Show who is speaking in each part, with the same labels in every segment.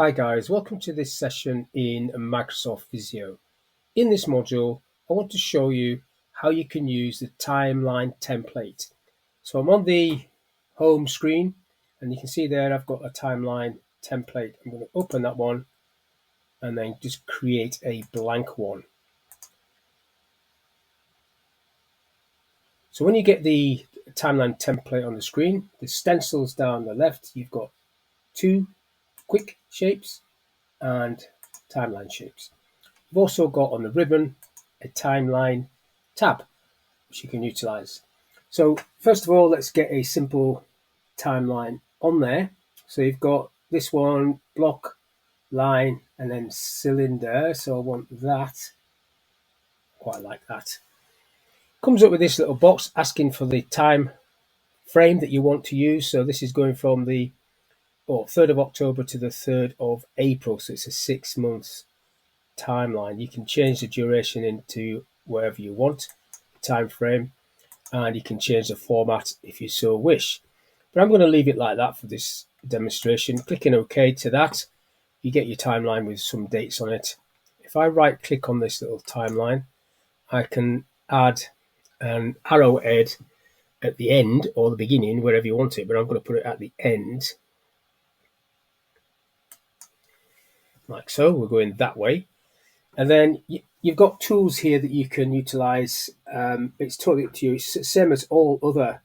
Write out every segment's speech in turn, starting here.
Speaker 1: Hi guys, welcome to this session in Microsoft Visio. In this module, I want to show you how you can use the timeline template. So I'm on the home screen and you can see there I've got a timeline template. I'm going to open that one and then just create a blank one. So when you get the timeline template on the screen, the stencils down the left, you've got two quick shapes and timeline shapes. You've also got on the ribbon a timeline tab which you can utilize. So first of all, let's get a simple timeline on there. So you've got this one, block, line, and then cylinder. So I want that. Quite like that. Comes up with this little box asking for the time frame that you want to use. So this is going from the 3rd of October to the 3rd of April. So it's a 6 month timeline. You can change the duration into wherever you want, time frame, and you can change the format if you so wish. But I'm going to leave it like that for this demonstration. Clicking OK to that, you get your timeline with some dates on it. If I right click on this little timeline, I can add an arrowhead at the end or the beginning, wherever you want it, but I'm going to put it at the end. Like so, we're going that way. And then you've got tools here that you can utilize. It's totally up to you. It's the same as all other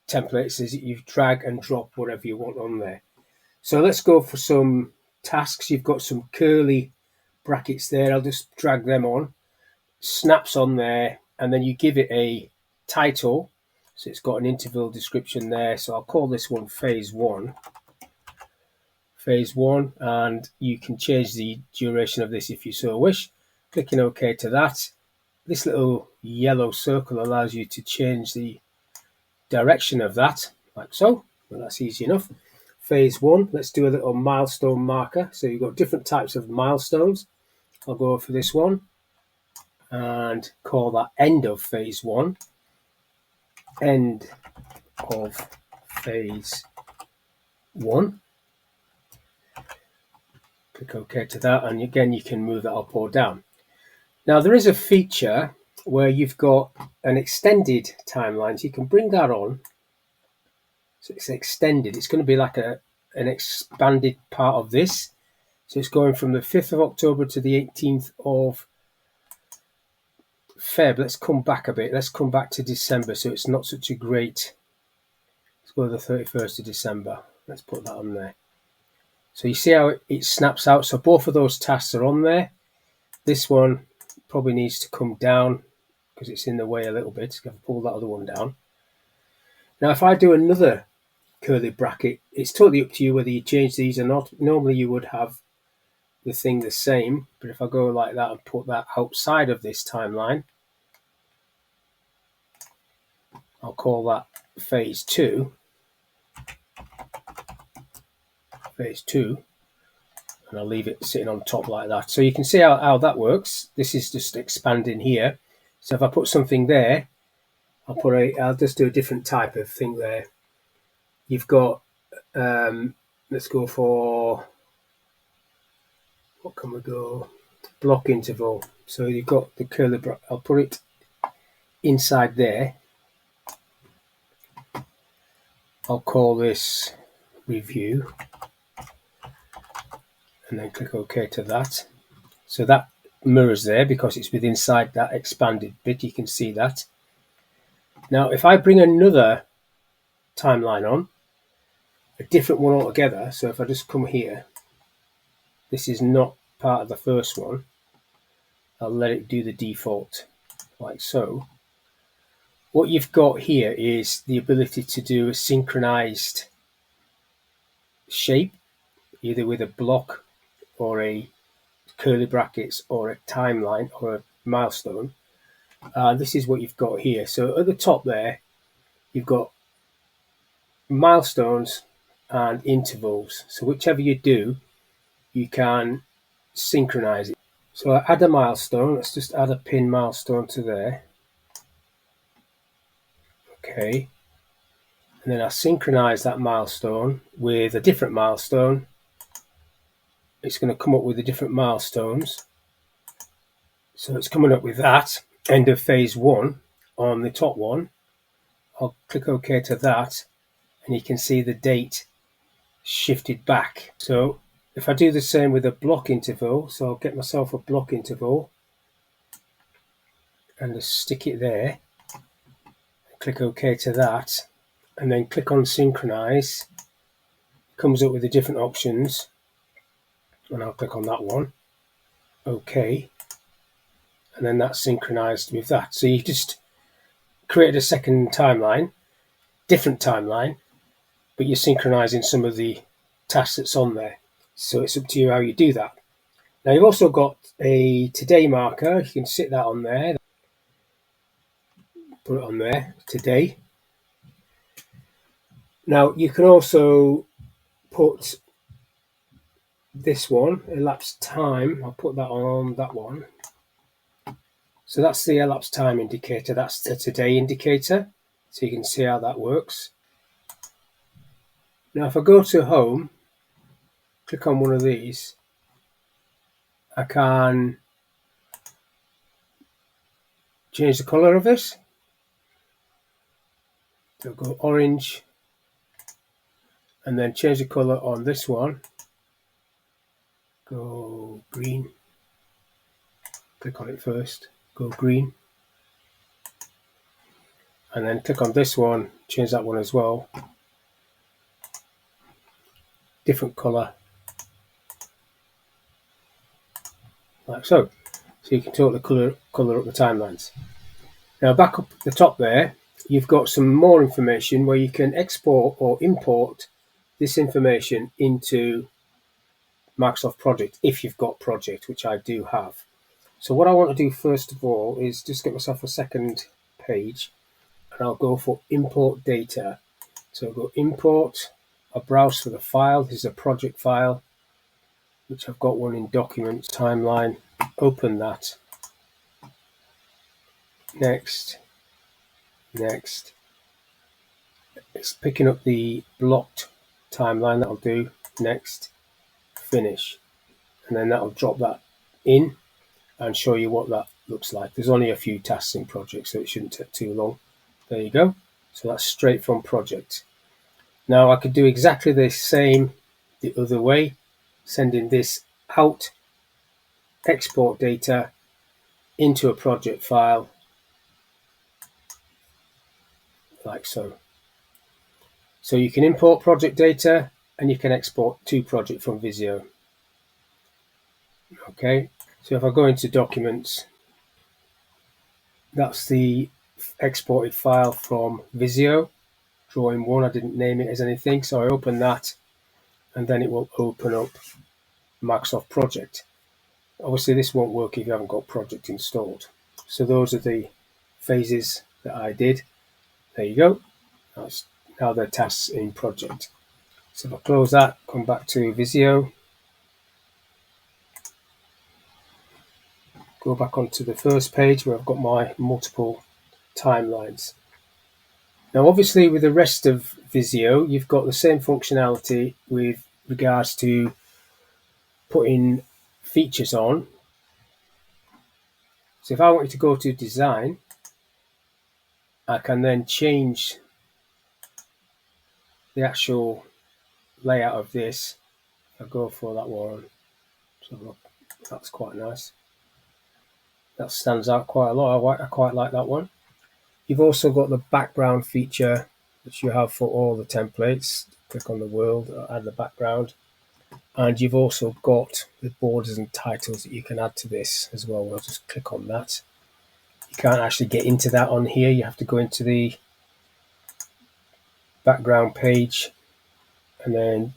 Speaker 1: templates, is that you drag and drop whatever you want on there. So let's go for some tasks. You've got some curly brackets there. I'll just drag them on. Snaps on there, and then you give it a title. So it's got an interval description there. So I'll call this one phase 1. Phase 1, and you can change the duration of this if you so wish. Clicking OK to that. This little yellow circle allows you to change the direction of that, like so. Well, that's easy enough. Phase 1, let's do a little milestone marker. So you've got different types of milestones. I'll go for this one and call that end of phase 1. End of phase 1. Click OK to that, and again you can move that up or down. Now there is a feature where you've got an extended timeline, so you can bring that on. So it's extended. It's going to be like an expanded part of this. So it's going from the 5th of October to the 18th of Feb. Let's come back a bit. Let's come back to December, so it's not such a great. Let's go to the 31st of December. Let's put that on there. So you see how it snaps out. So both of those tasks are on there. This one probably needs to come down because it's in the way a little bit. So I've pulled that other one down. Now if I do another curly bracket, it's totally up to you whether you change these or not. Normally you would have the thing the same, but if I go like that and put that outside of this timeline, I'll call that phase 2. Phase 2, and I'll leave it sitting on top like that. So you can see how that works. This is just expanding here. So if I put something there, I'll just do a different type of thing there. You've got, let's go for, what can we go? Block interval. So you've got the curly bracket. I'll put it inside there. I'll call this review. And then click OK to that. So that mirrors there because it's within inside that expanded bit. You can see that. Now, if I bring another timeline on, a different one altogether. So if I just come here, this is not part of the first one. I'll let it do the default like so. What you've got here is the ability to do a synchronized shape, either with a block or a curly brackets or a timeline or a milestone. This is what you've got here. So at the top there, you've got milestones and intervals. So whichever you do, you can synchronize it. So I add a milestone. Let's just add a pin milestone to there. Okay. And then I synchronize that milestone with a different milestone it's going to come up with the different milestones. So it's coming up with that, end of phase 1 on the top one. I'll click OK to that, and you can see the date shifted back. So if I do the same with a block interval, so I'll get myself a block interval and just stick it there, click OK to that, and then click on synchronize. It comes up with the different options, and I'll click on that one, OK, and then that's synchronized with that. So you just created a second timeline, different timeline, but you're synchronizing some of the tasks that's on there. So it's up to you how you do that. Now you've also got a today marker. You can sit that on there, put it on there, today. Now you can also put this one, elapsed time. I'll put that on that one. So that's the elapsed time indicator. That's the today indicator. So you can see how that works. Now if I go to home, click on one of these, I can change the color of this. So go orange, and then change the color on this one. Go green. Click on it first. Go green. And then click on this one, change that one as well. Different color. Like so. So you can totally color up the timelines. Now back up the top there, you've got some more information where you can export or import this information into Microsoft Project if you've got Project, which I do have. So what I want to do first of all is just get myself a second page, and I'll go for import data. So I'll go import, I'll browse for the file. This is a project file, which I've got one in documents, timeline. Open that. Next. Next. It's picking up the blocked timeline. That'll do. Next. Finish. And then that'll drop that in and show you what that looks like. There's only a few tasks in project, so it shouldn't take too long. There you go. So that's straight from project. Now I could do exactly the same the other way, sending this out, export data into a project file, like so. So you can import project data and you can export to project from Visio. Okay, so if I go into documents, that's the exported file from Visio, drawing 1. I didn't name it as anything, so I open that and then it will open up Microsoft Project. Obviously this won't work if you haven't got Project installed. So those are the phases that I did. There you go. That's now the tasks in Project. So if I close that, come back to Visio, go back onto the first page where I've got my multiple timelines. Now obviously with the rest of Visio, you've got the same functionality with regards to putting features on. So if I wanted to go to design, I can then change the actual layout of this. I'll go for that one. So look, that's quite nice. That stands out quite a lot. I quite like that one. You've also got the background feature, which you have for all the templates. Click on the world, add the background. And you've also got the borders and titles that you can add to this as well. We'll just click on that. You can't actually get into that on here. You have to go into the background page and then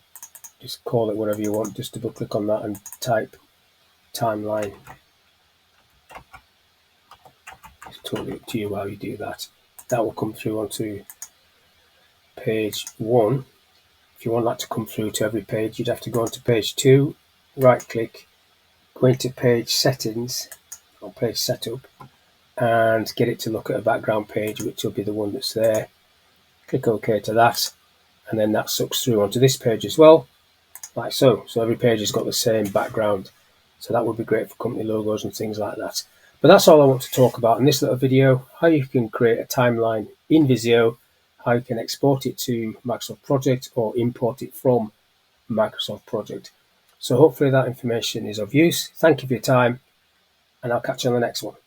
Speaker 1: just call it whatever you want. Just double click on that and type timeline. It's totally up to you how you do that. That will come through onto page 1. If you want that to come through to every page, you'd have to go onto page 2, right click, go into page settings or page setup and get it to look at a background page, which will be the one that's there. Click OK to that, and then that sucks through onto this page as well. like so. So every page has got the same background. So that would be great for company logos and things like that. But that's all I want to talk about in this little video, how you can create a timeline in Visio, how you can export it to Microsoft Project or import it from Microsoft Project. So hopefully that information is of use. Thank you for your time, and I'll catch you on the next one.